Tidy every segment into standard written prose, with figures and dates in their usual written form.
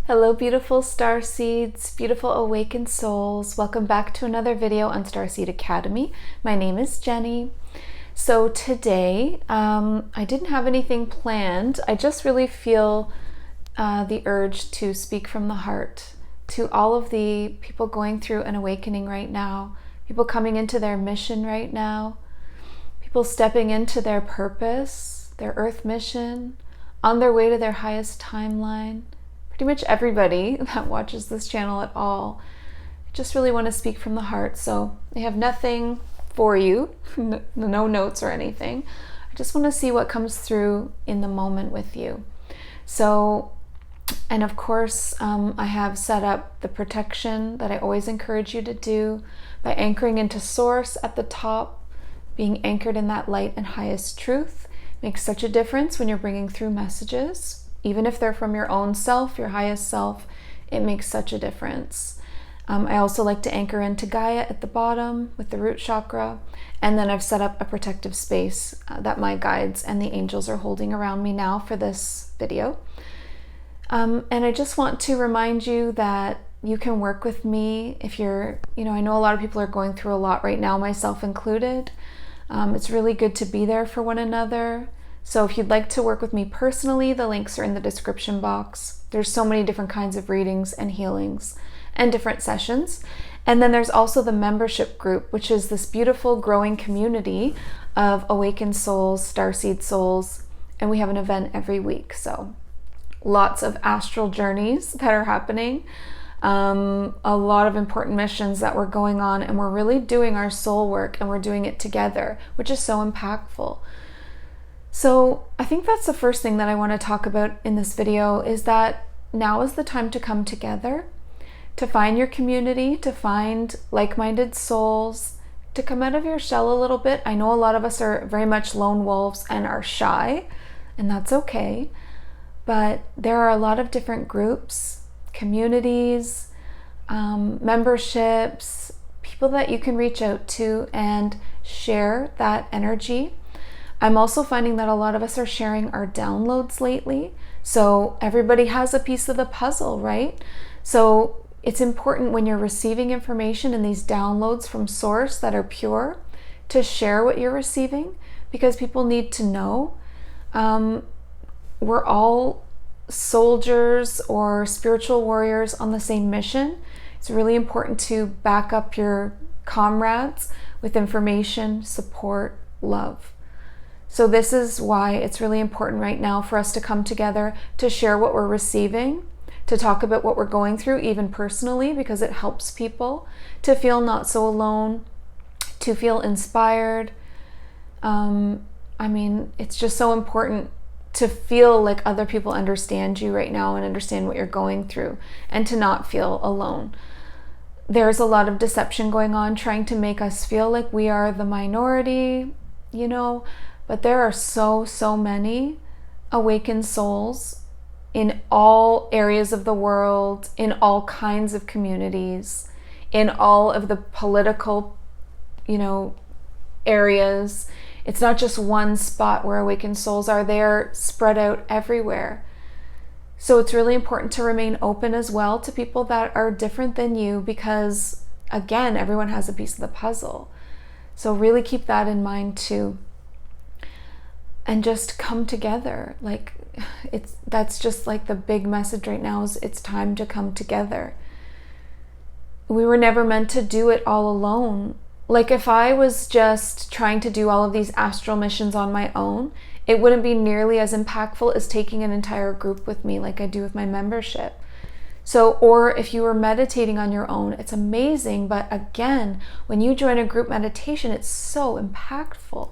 Hello beautiful star seeds, beautiful awakened souls. Welcome back to another video on Starseed Academy. My name is Jenny. So today, I didn't have anything planned. I just really feel the urge to speak from the heart to all of the people going through an awakening right now, people coming into their mission right now, people stepping into their purpose, their earth mission, on their way to their highest timeline. Pretty much everybody that watches this channel at all. I just really want to speak from the heart. So I have nothing for you, no notes or anything. I just want to see what comes through in the moment with you. So, and of course, I have set up the protection that I always encourage you to do by anchoring into source at the top, being anchored in that light and highest truth. Makes such a difference when you're bringing through messages. Even if they're from your own self, your highest self, it makes such a difference. I also like to anchor into Gaia at the bottom with the root chakra. And then I've set up a protective space that my guides and the angels are holding around me now for this video. And I just want to remind you that you can work with me if you're, I know a lot of people are going through a lot right now, myself included. It's really good to be there for one another. So if you'd like to work with me personally, the links are in the description box. There's so many different kinds of readings and healings and different sessions. And then there's also the membership group, which is this beautiful growing community of awakened souls, starseed souls, and we have an event every week. So lots of astral journeys that are happening, a lot of important missions that we're going on, and we're really doing our soul work and we're doing it together, which is so impactful. So I think that's the first thing that I want to talk about in this video, is that now is the time to come together, to find your community, to find like-minded souls, to come out of your shell a little bit. I know a lot of us are very much lone wolves and are shy, and that's okay. But there are a lot of different groups, communities, memberships, people that you can reach out to and share that energy. I'm also finding that a lot of us are sharing our downloads lately. So everybody has a piece of the puzzle, right? So it's important when you're receiving information and these downloads from source that are pure to share what you're receiving, because people need to know. We're all soldiers or spiritual warriors on the same mission. It's really important to back up your comrades with information, support, love. So this is why it's really important right now for us to come together, to share what we're receiving, to talk about what we're going through, even personally, because it helps people to feel not so alone, to feel inspired. It's just so important to feel like other people understand you right now and understand what you're going through, and to not feel alone. There's a lot of deception going on, trying to make us feel like we are the minority, but there are so many awakened souls in all areas of the world, in all kinds of communities, in all of the political, areas. It's not just one spot where awakened souls are. They're spread out everywhere. So it's really important to remain open as well to people that are different than you, because again, everyone has a piece of the puzzle. So really keep that in mind too. And just come together. That's just like the big message right now, is it's time to come together. We were never meant to do it all alone. Like if I was just trying to do all of these astral missions on my own, it wouldn't be nearly as impactful as taking an entire group with me like I do with my membership. So, or if you were meditating on your own, it's amazing. But again, when you join a group meditation, it's so impactful.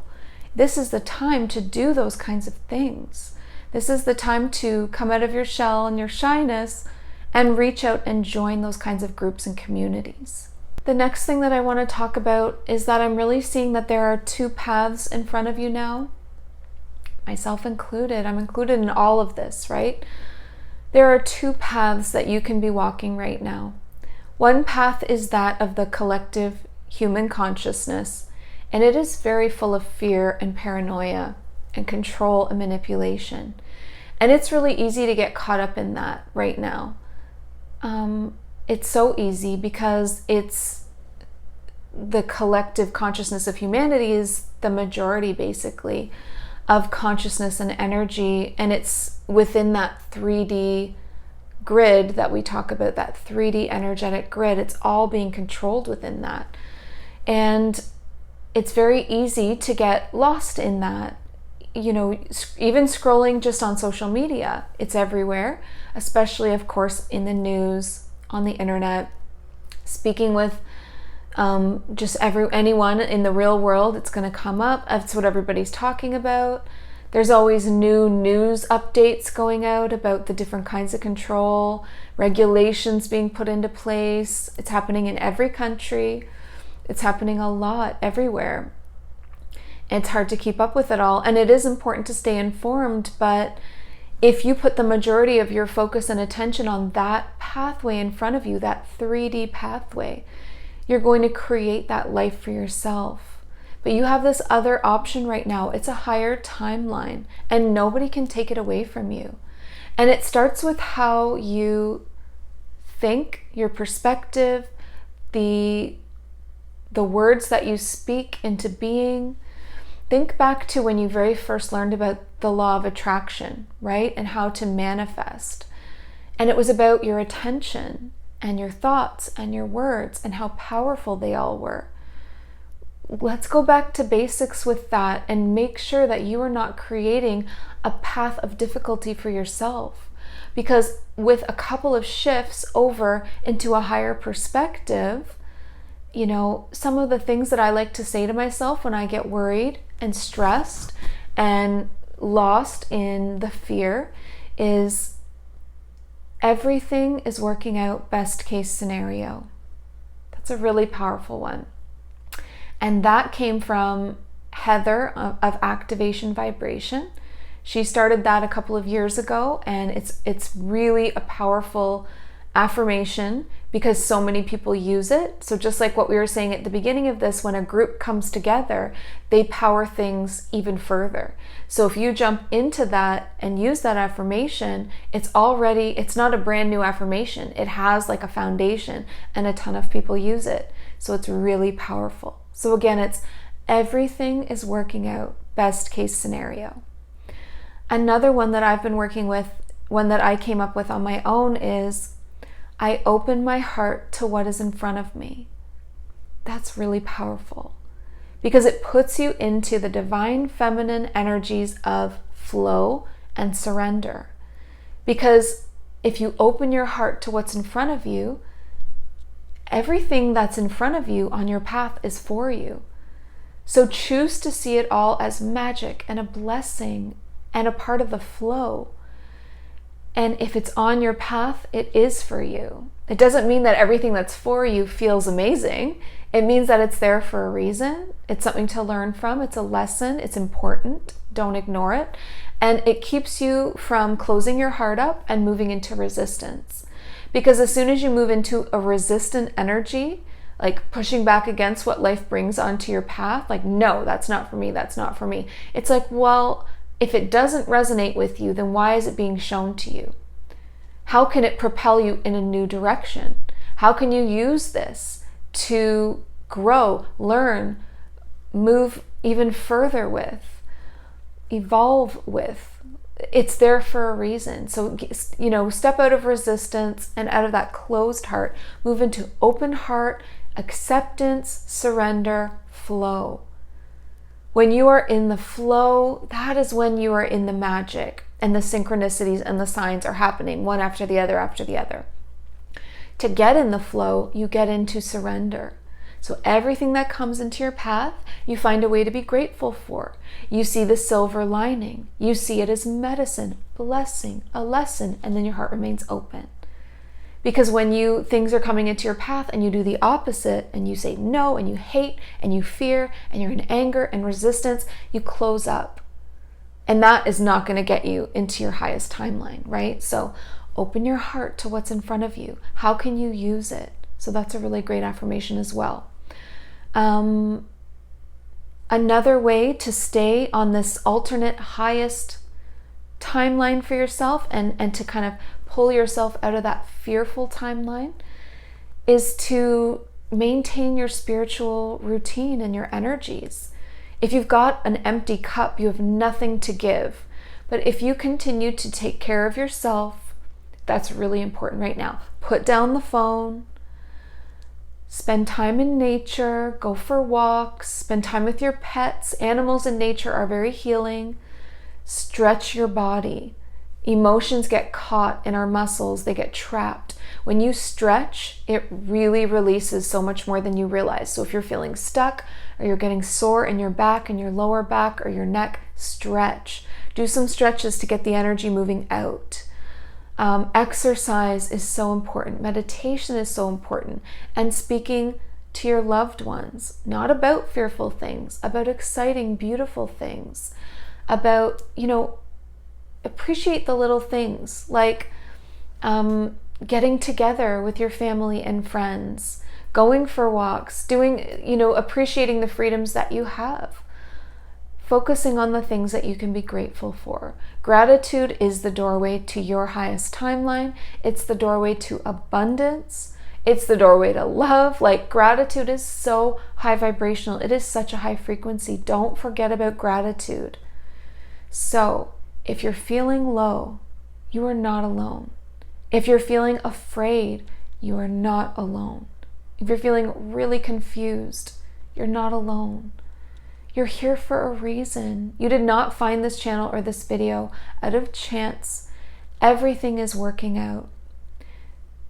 This is the time to do those kinds of things. This is the time to come out of your shell and your shyness and reach out and join those kinds of groups and communities. The next thing that I want to talk about is that I'm really seeing that there are two paths in front of you now, myself included. I'm included in all of this, right? There are two paths that you can be walking right now. One path is that of the collective human consciousness, and it is very full of fear and paranoia and control and manipulation. And it's really easy to get caught up in that right now. it's so easy because it's the collective consciousness of humanity is the majority, basically, of consciousness and energy. And it's within that 3D grid that we talk about, that 3D energetic grid. It's all being controlled within that. And it's very easy to get lost in that. You know, even scrolling just on social media, it's everywhere, especially, of course, in the news, on the internet, speaking with just anyone in the real world, it's going to come up. That's what everybody's talking about. There's always new news updates going out about the different kinds of control, regulations being put into place. It's happening in every country. It's happening a lot everywhere. It's hard to keep up with it all. And it is important to stay informed, but if you put the majority of your focus and attention on that pathway in front of you, that 3D pathway, you're going to create that life for yourself. But you have this other option right now. It's a higher timeline, and nobody can take it away from you. And it starts with how you think, your perspective, the words that you speak into being. Think back to when you very first learned about the law of attraction, right? And how to manifest. And it was about your attention and your thoughts and your words and how powerful they all were. Let's go back to basics with that and make sure that you are not creating a path of difficulty for yourself. Because with a couple of shifts over into a higher perspective, you know, some of the things that I like to say to myself when I get worried and stressed and lost in the fear is, everything is working out best case scenario. That's a really powerful one. And that came from Heather of Activation Vibration. She started that a couple of years ago, and it's really a powerful affirmation because so many people use it. So just like what we were saying at the beginning of this, when a group comes together, they power things even further. So if you jump into that and use that affirmation, it's not a brand new affirmation. It has like a foundation and a ton of people use it. So it's really powerful. So again, it's everything is working out best case scenario. Another one that I've been working with, one that I came up with on my own, is I open my heart to what is in front of me. That's really powerful because it puts you into the divine feminine energies of flow and surrender. Because if you open your heart to what's in front of you, everything that's in front of you on your path is for you. So choose to see it all as magic and a blessing and a part of the flow. And if it's on your path, it is for you. It doesn't mean that everything that's for you feels amazing. It means that it's there for a reason. It's something to learn from. It's a lesson. It's important. Don't ignore it. And it keeps you from closing your heart up and moving into resistance. Because as soon as you move into a resistant energy, like pushing back against what life brings onto your path, like, no, that's not for me, that's not for me. It's like, well, if it doesn't resonate with you, then why is it being shown to you? How can it propel you in a new direction? How can you use this to grow, learn, move even further with, evolve with? It's there for a reason. So, you know, step out of resistance and out of that closed heart, move into open heart, acceptance, surrender, flow. When you are in the flow, that is when you are in the magic and the synchronicities and the signs are happening one after the other after the other. To get in the flow, you get into surrender. So everything that comes into your path, you find a way to be grateful for. You see the silver lining. You see it as medicine, blessing, a lesson, and then your heart remains open. Because when things are coming into your path and you do the opposite and you say no and you hate and you fear and you're in anger and resistance, you close up. And that is not going to get you into your highest timeline, right? So open your heart to what's in front of you. How can you use it? So that's a really great affirmation as well. Another way to stay on this alternate highest timeline for yourself and to kind of pull yourself out of that fearful timeline is to maintain your spiritual routine and your energies. If you've got an empty cup, you have nothing to give. But if you continue to take care of yourself, that's really important right now. Put down the phone, spend time in nature, go for walks, spend time with your pets. Animals in nature are very healing. Stretch your body. Emotions get caught in our muscles, they get trapped. When you stretch, it really releases so much more than you realize. So if you're feeling stuck or you're getting sore in your back and your lower back or your neck, stretch. Do some stretches to get the energy moving out. Exercise is so important. Meditation is so important. And speaking to your loved ones, not about fearful things, about exciting, beautiful things, about, appreciate the little things like getting together with your family and friends, going for walks, appreciating the freedoms that you have, focusing on the things that you can be grateful for. Gratitude is the doorway to your highest timeline. It's the doorway to abundance. It's the doorway to love. Like, gratitude is so high vibrational. It is such a high frequency. Don't forget about gratitude. So, if you're feeling low, you are not alone. If you're feeling afraid, you are not alone. If you're feeling really confused, you're not alone. You're here for a reason. You did not find this channel or this video out of chance. Everything is working out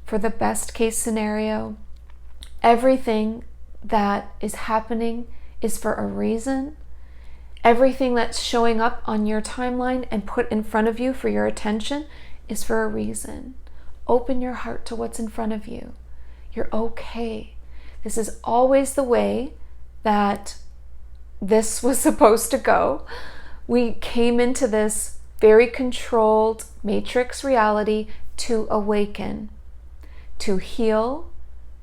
for the best case scenario. Everything that is happening is for a reason. Everything that's showing up on your timeline and put in front of you for your attention is for a reason. Open your heart to what's in front of you. You're okay. This is always the way that this was supposed to go. We came into this very controlled matrix reality to awaken, to heal,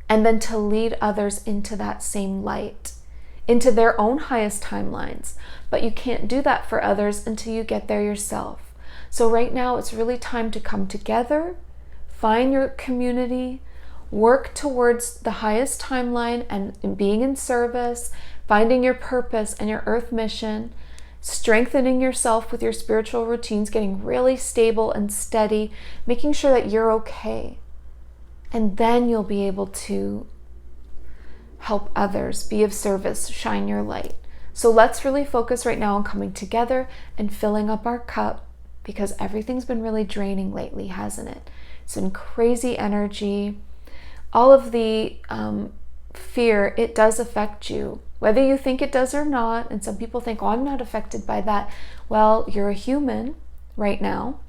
and then to lead others into that same light, into their own highest timelines. But you can't do that for others until you get there yourself. So right now it's really time to come together, find your community, work towards the highest timeline and being in service, finding your purpose and your earth mission, strengthening yourself with your spiritual routines, getting really stable and steady, making sure that you're okay. And then you'll be able to help others, be of service, shine your light. So let's really focus right now on coming together and filling up our cup, because everything's been really draining lately, hasn't it? It's been crazy energy. All of the fear, it does affect you, whether you think it does or not. And some people think, oh, I'm not affected by that. Well, you're a human right now.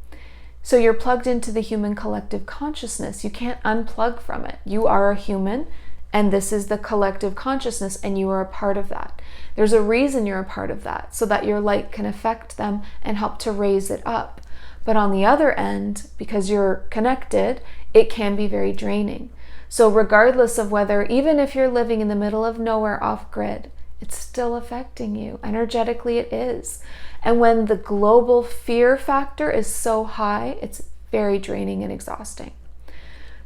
So you're plugged into the human collective consciousness. You can't unplug from it. You are a human, and this is the collective consciousness, and you are a part of that. There's a reason you're a part of that, so that your light can affect them and help to raise it up. But on the other end, because you're connected, it can be very draining. So regardless of whether, even if you're living in the middle of nowhere off grid, it's still affecting you. Energetically, it is. And when the global fear factor is so high, it's very draining and exhausting.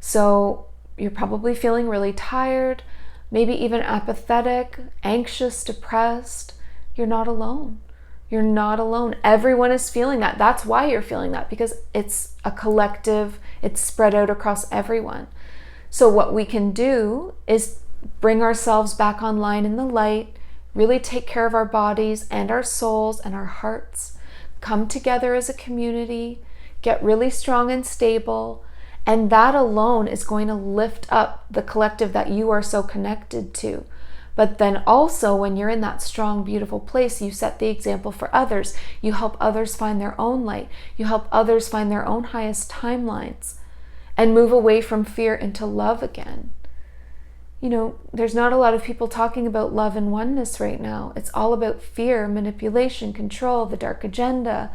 So you're probably feeling really tired, maybe even apathetic, anxious, depressed. You're not alone. You're not alone. Everyone is feeling that. That's why you're feeling that, because it's a collective, it's spread out across everyone. So what we can do is bring ourselves back online in the light, really take care of our bodies and our souls and our hearts, come together as a community, get really strong and stable, and that alone is going to lift up the collective that you are so connected to. But then also, when you're in that strong, beautiful place, you set the example for others. You help others find their own light. You help others find their own highest timelines and move away from fear into love again. You know, there's not a lot of people talking about love and oneness right now. It's all about fear, manipulation, control, the dark agenda.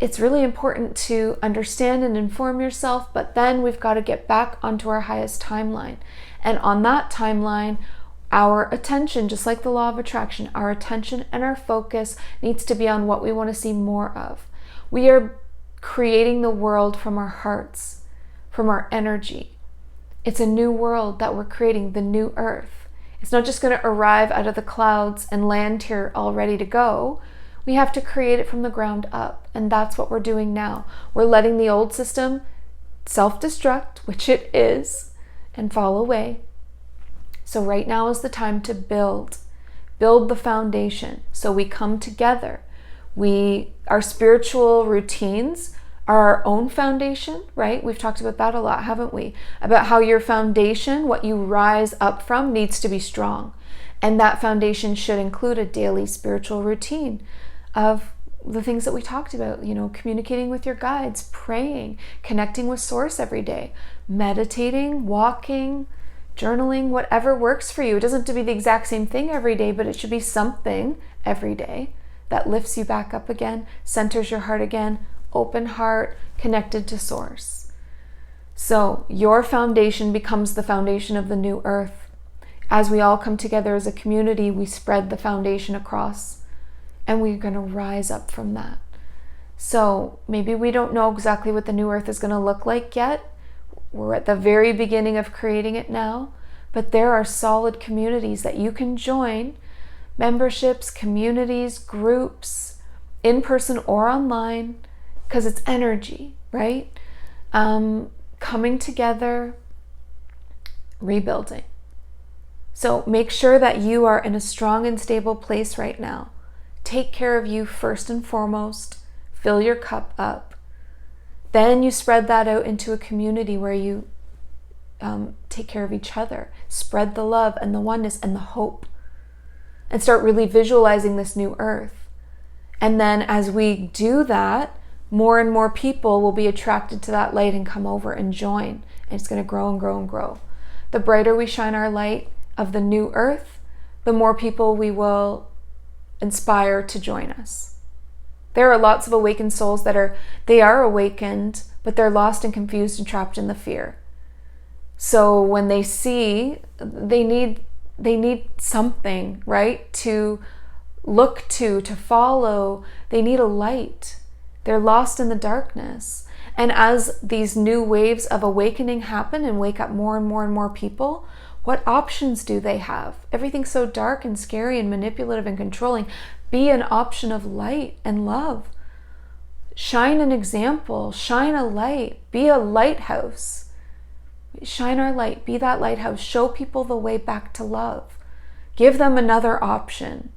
It's really important to understand and inform yourself, but then we've got to get back onto our highest timeline. And on that timeline, our attention, just like the law of attraction, our attention and our focus needs to be on what we want to see more of. We are creating the world from our hearts, from our energy. It's a new world that we're creating, the new earth. It's not just going to arrive out of the clouds and land here all ready to go. We have to create it from the ground up, and that's what we're doing now. We're letting the old system self-destruct, which it is, and fall away. So right now is the time to build the foundation. So we come together. Our spiritual routines are our own foundation, right? We've talked about that a lot, haven't we? About how your foundation, what you rise up from, needs to be strong. And that foundation should include a daily spiritual routine of the things that we talked about, communicating with your guides, praying, connecting with Source every day, meditating, walking, journaling, whatever works for you. It doesn't have to be the exact same thing every day, but it should be something every day that lifts you back up again, centers your heart again, open heart, connected to Source. So your foundation becomes the foundation of the new earth. As we all come together as a community, we spread the foundation across, and we're going to rise up from that. So maybe we don't know exactly what the new earth is going to look like yet. We're at the very beginning of creating it now, but there are solid communities that you can join, memberships, communities, groups, in person or online, because it's energy, right? Coming together, rebuilding. So make sure that you are in a strong and stable place right now. Take care of you first and foremost. Fill your cup up. Then you spread that out into a community where you take care of each other. Spread the love and the oneness and the hope. And start really visualizing this new earth. And then as we do that, more and more people will be attracted to that light and come over and join. And it's going to grow and grow and grow. The brighter we shine our light of the new earth, the more people we will inspire to join us. There are lots of awakened souls that are awakened, but they're lost and confused and trapped in the fear. So when they see, they need something, right, to look to follow. They need a light. They're lost in the darkness. And as these new waves of awakening happen and wake up more and more and more people, what options do they have? Everything's so dark and scary and manipulative and controlling. Be an option of light and love. Shine an example. Shine a light. Be a lighthouse. Shine our light. Be that lighthouse. Show people the way back to love. Give them another option.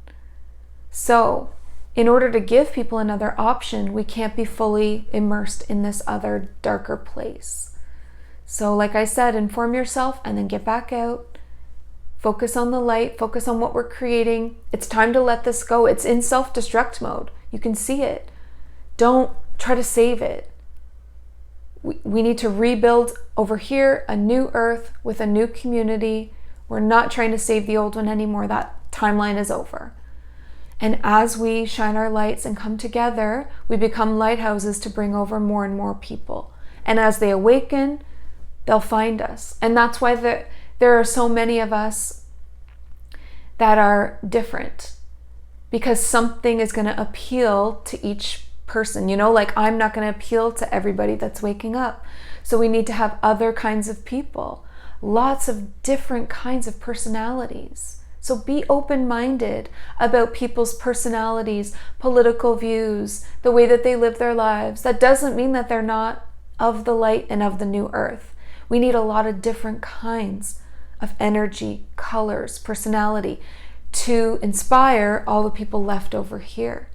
So, in order to give people another option, we can't be fully immersed in this other darker place. So, like I said, inform yourself and then get back out. Focus on the light. Focus on what we're creating. It's time to let this go. It's in self-destruct mode. You can see it. Don't try to save it. We need to rebuild over here a new earth with a new community. We're not trying to save the old one anymore. That timeline is over. And as we shine our lights and come together, we become lighthouses to bring over more and more people. And as they awaken, they'll find us. And that's why there are so many of us that are different, because something is going to appeal to each person. Like I'm not going to appeal to everybody that's waking up. So we need to have other kinds of people, lots of different kinds of personalities. So be open-minded about people's personalities, political views, the way that they live their lives. That doesn't mean that they're not of the light and of the new earth. We need a lot of different kinds of energy, colors, personality to inspire all the people left over here.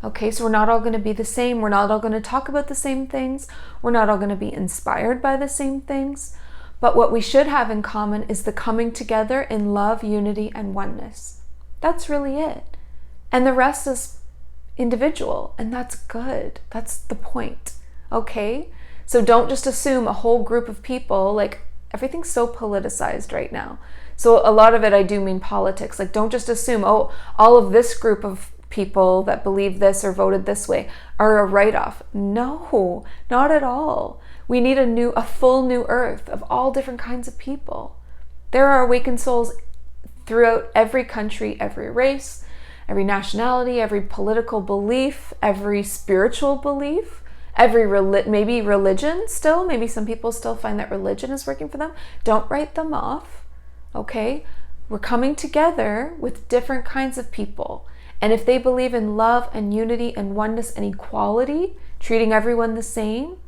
Okay, so we're not all going to be the same. We're not all going to talk about the same things. We're not all going to be inspired by the same things. But what we should have in common is the coming together in love, unity, and oneness. That's really it. And the rest is individual, and that's good. That's the point. Okay? So don't just assume a whole group of people, like everything's so politicized right now. So a lot of it, I do mean politics. Like don't just assume, oh, all of this group of people that believe this or voted this way are a write-off. No, not at all. We need a full new earth of all different kinds of people. There are awakened souls throughout every country, every race, every nationality, every political belief, every spiritual belief, maybe religion still. Maybe some people still find that religion is working for them. Don't write them off, okay? We're coming together with different kinds of people. And if they believe in love and unity and oneness and equality, treating everyone the same,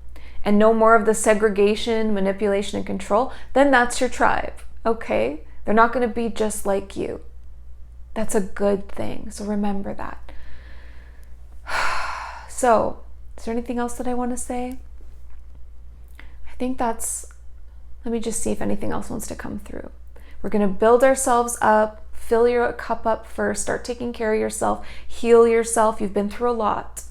and no more of the segregation, manipulation, and control, then that's your tribe, okay? They're not going to be just like you. That's a good thing. So remember that. So, is there anything else that I want to say? I think let me just see if anything else wants to come through. We're going to build ourselves up, fill your cup up first, start taking care of yourself, heal yourself. You've been through a lot.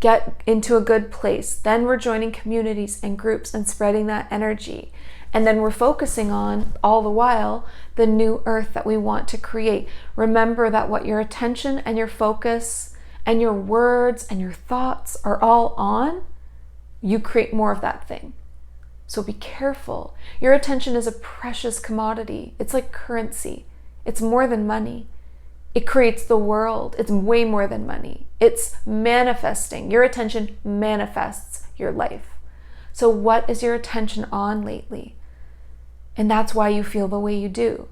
Get into a good place. Then we're joining communities and groups and spreading that energy. And then we're focusing on, all the while, the new earth that we want to create. Remember that what your attention and your focus and your words and your thoughts are all on, you create more of that thing. So be careful. Your attention is a precious commodity. It's like currency. It's more than money. It creates the world. It's way more than money. It's manifesting. Your attention manifests your life. So what is your attention on lately? And that's why you feel the way you do.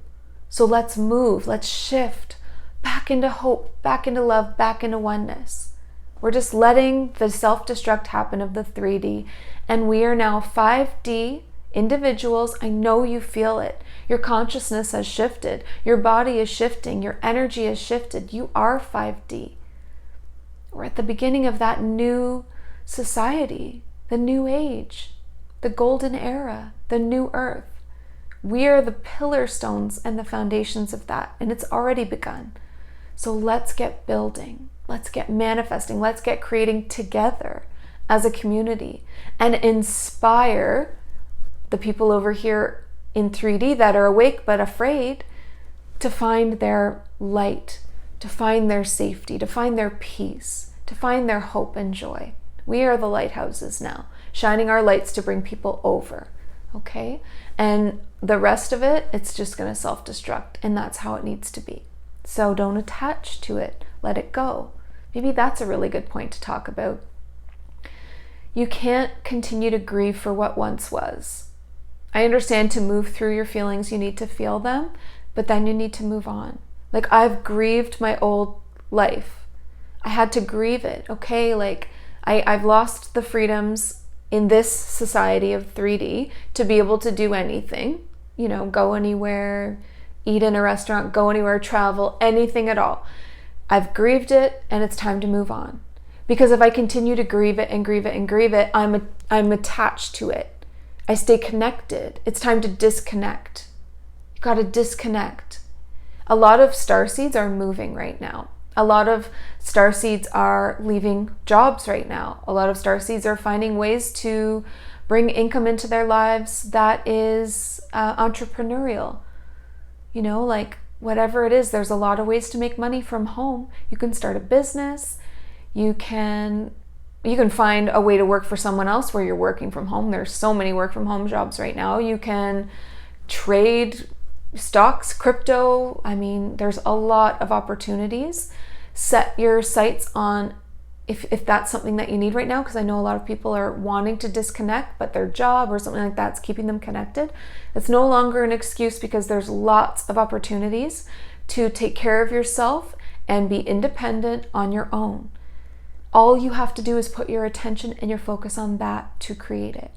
So let's move, let's shift back into hope, back into love, back into oneness. We're just letting the self-destruct happen of the 3D. And we are now 5D individuals. I know you feel it. Your consciousness has shifted. Your body is shifting. Your energy has shifted. You are 5D. We're at the beginning of that new society, the new age, the golden era, the new earth. We are the pillar stones and the foundations of that, and it's already begun. So let's get building, let's get manifesting, let's get creating together as a community and inspire the people over here in 3D that are awake but afraid to find their light, to find their safety, to find their peace, to find their hope and joy. We are the lighthouses now, shining our lights to bring people over, okay? And the rest of it, it's just going to self-destruct, and that's how it needs to be. So don't attach to it. Let it go. Maybe that's a really good point to talk about. You can't continue to grieve for what once was. I understand to move through your feelings, you need to feel them, but then you need to move on. Like, I've grieved my old life. I had to grieve it, okay? Like, I've lost the freedoms in this society of 3D to be able to do anything, go anywhere, eat in a restaurant, go anywhere, travel, anything at all. I've grieved it, and it's time to move on. Because if I continue to grieve it and grieve it and grieve it, I'm attached to it. I stay connected. It's time to disconnect. You got to disconnect. A lot of starseeds are moving right now. A lot of starseeds are leaving jobs right now. A lot of starseeds are finding ways to bring income into their lives that is entrepreneurial. Like whatever it is, there's a lot of ways to make money from home. You can start a business. You can find a way to work for someone else where you're working from home. There's so many work from home jobs right now. You can trade stocks, crypto. There's a lot of opportunities. Set your sights on if that's something that you need right now, because I know a lot of people are wanting to disconnect, but their job or something like that's keeping them connected. It's no longer an excuse, because there's lots of opportunities to take care of yourself and be independent on your own. All you have to do is put your attention and your focus on that to create it.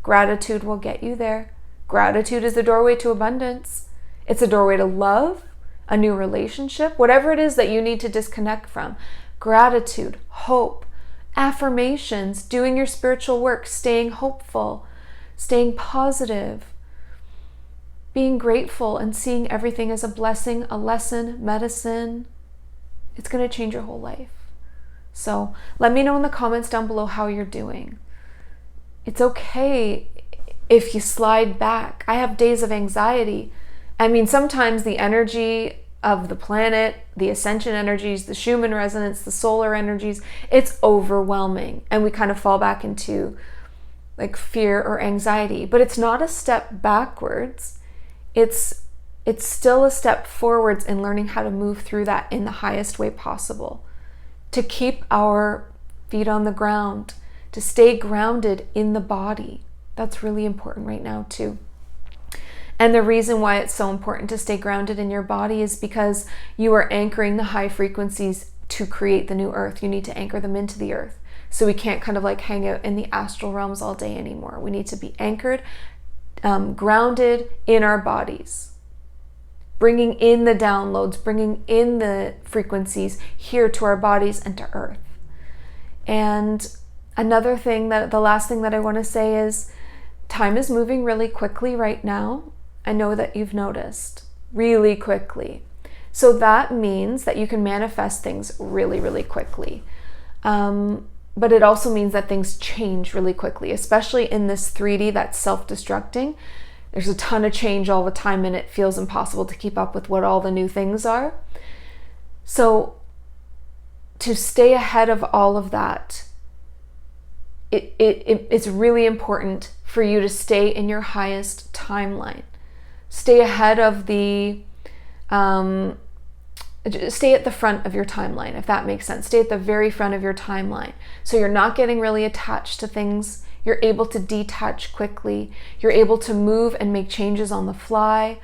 Gratitude will get you there. Gratitude is the doorway to abundance. It's a doorway to love, a new relationship, whatever it is that you need to disconnect from. Gratitude, hope, affirmations, doing your spiritual work, staying hopeful, staying positive, being grateful and seeing everything as a blessing, a lesson, medicine. It's going to change your whole life. So let me know in the comments down below how you're doing. It's okay if you slide back. I have days of anxiety. Sometimes the energy of the planet, the ascension energies, the Schumann resonance, the solar energies, it's overwhelming. And we kind of fall back into like fear or anxiety. But it's not a step backwards. It's it's still a step forwards in learning how to move through that in the highest way possible, to keep our feet on the ground, to stay grounded in the body. That's really important right now too. And the reason why it's so important to stay grounded in your body is because you are anchoring the high frequencies to create the new earth. You need to anchor them into the earth. So we can't kind of like hang out in the astral realms all day anymore. We need to be anchored, grounded in our bodies, bringing in the downloads, bringing in the frequencies here to our bodies and to earth. And another thing, that the last thing that I want to say is, time is moving really quickly right now. I know that you've noticed, really quickly. So that means that you can manifest things really, really quickly. But it also means that things change really quickly, especially in this 3D that's self-destructing. There's a ton of change all the time and it feels impossible to keep up with what all the new things are. So to stay ahead of all of that, it's really important for you to stay in your highest timeline. Stay ahead of the, stay at the front of your timeline, if that makes sense. Stay at the very front of your timeline. So you're not getting really attached to things. You're able to detach quickly. You're able to move and make changes on the fly.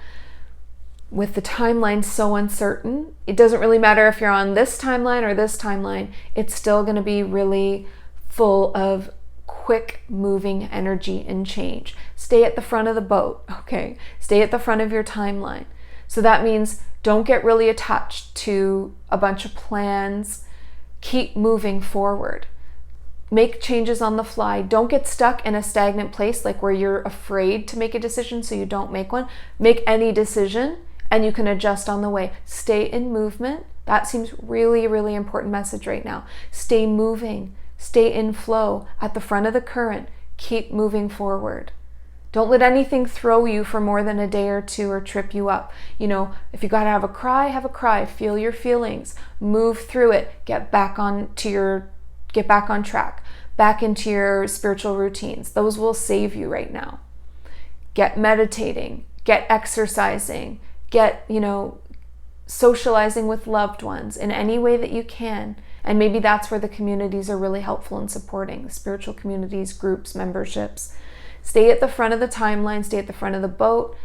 With the timeline so uncertain, it doesn't really matter if you're on this timeline or this timeline. It's still going to be really full of quick moving energy and change. Stay at the front of the boat, okay? Stay at the front of your timeline. So that means don't get really attached to a bunch of plans. Keep moving forward. Make changes on the fly. Don't get stuck in a stagnant place, like where you're afraid to make a decision so you don't make one. Make any decision and you can adjust on the way. Stay in movement. That seems really, really important message right now. Stay moving. Stay in flow at the front of the current. Keep moving forward. Don't let anything throw you for more than a day or two or trip you up. You know, if you got to have a cry, feel your feelings, move through it, get back on track, back into your spiritual routines. Those will save you right now. Get meditating, get exercising, get, socializing with loved ones in any way that you can. And maybe that's where the communities are really helpful in supporting, spiritual communities, groups, memberships. Stay at the front of the timeline, stay at the front of the boat,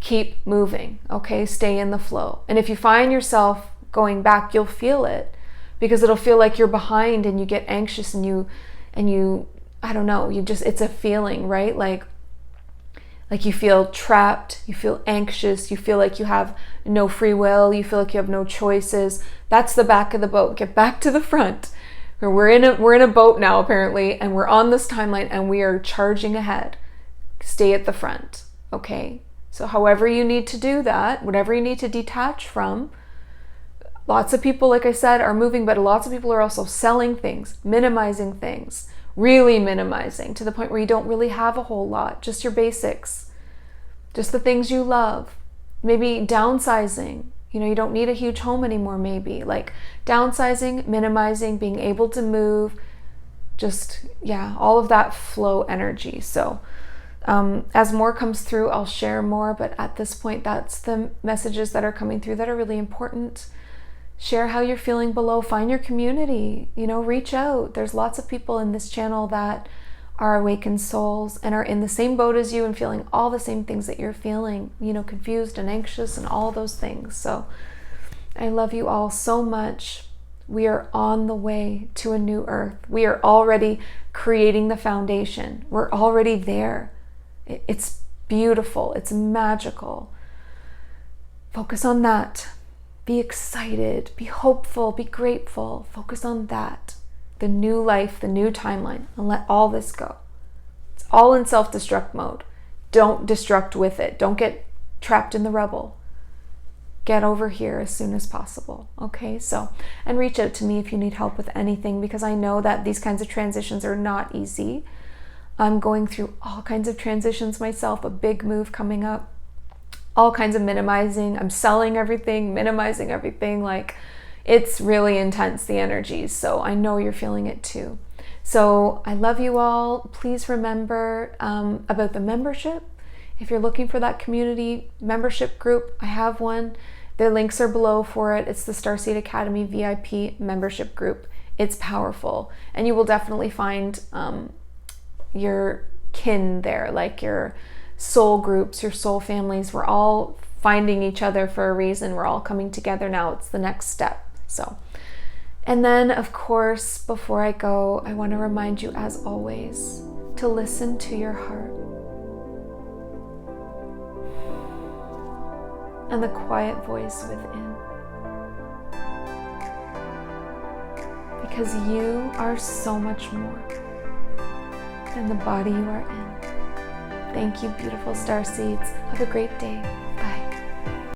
keep moving, okay? Stay in the flow. And if you find yourself going back, you'll feel it, because it'll feel like you're behind and you get anxious and you, I don't know, it's a feeling, right? Like you feel trapped, you feel anxious, you feel like you have no free will, you feel like you have no choices. That's the back of the boat. Get back to the front. We're in a boat now, apparently, and we're on this timeline and we are charging ahead. Stay at the front, okay? So however you need to do that, whatever you need to detach from, lots of people, like I said, are moving, but lots of people are also selling things, minimizing things, really minimizing to the point where you don't really have a whole lot, just your basics, just the things you love. Maybe downsizing. You don't need a huge home anymore, maybe. Like downsizing, minimizing, being able to move, just, all of that flow energy. So as more comes through, I'll share more. But at this point, that's the messages that are coming through that are really important. Share how you're feeling below. Find your community. Reach out. There's lots of people in this channel that are awakened souls and are in the same boat as you and feeling all the same things that you're feeling, confused and anxious and all those things. So I love you all so much. We are on the way to a new earth. We are already creating the foundation. We're already there. It's beautiful. It's magical. Focus on that. Be excited. Be hopeful. Be grateful. Focus on that. The new life, the new timeline, and let all this go. It's all in self-destruct mode. Don't destruct with it. Don't get trapped in the rubble. Get over here as soon as possible, okay? So, and reach out to me if you need help with anything, because I know that these kinds of transitions are not easy. I'm going through all kinds of transitions myself, a big move coming up, all kinds of minimizing. I'm selling everything, minimizing everything, it's really intense, the energies. So I know you're feeling it too. So I love you all. Please remember about the membership. If you're looking for that community membership group, I have one. The links are below for it. It's the Starseed Academy VIP membership group. It's powerful, and you will definitely find your kin there, like your soul groups, your soul families. We're all finding each other for a reason. We're all coming together now. It's the next step. So, and then of course, before I go, I want to remind you, as always, to listen to your heart and the quiet voice within, because you are so much more than the body you are in. Thank you, beautiful star seeds. Have a great day. Bye.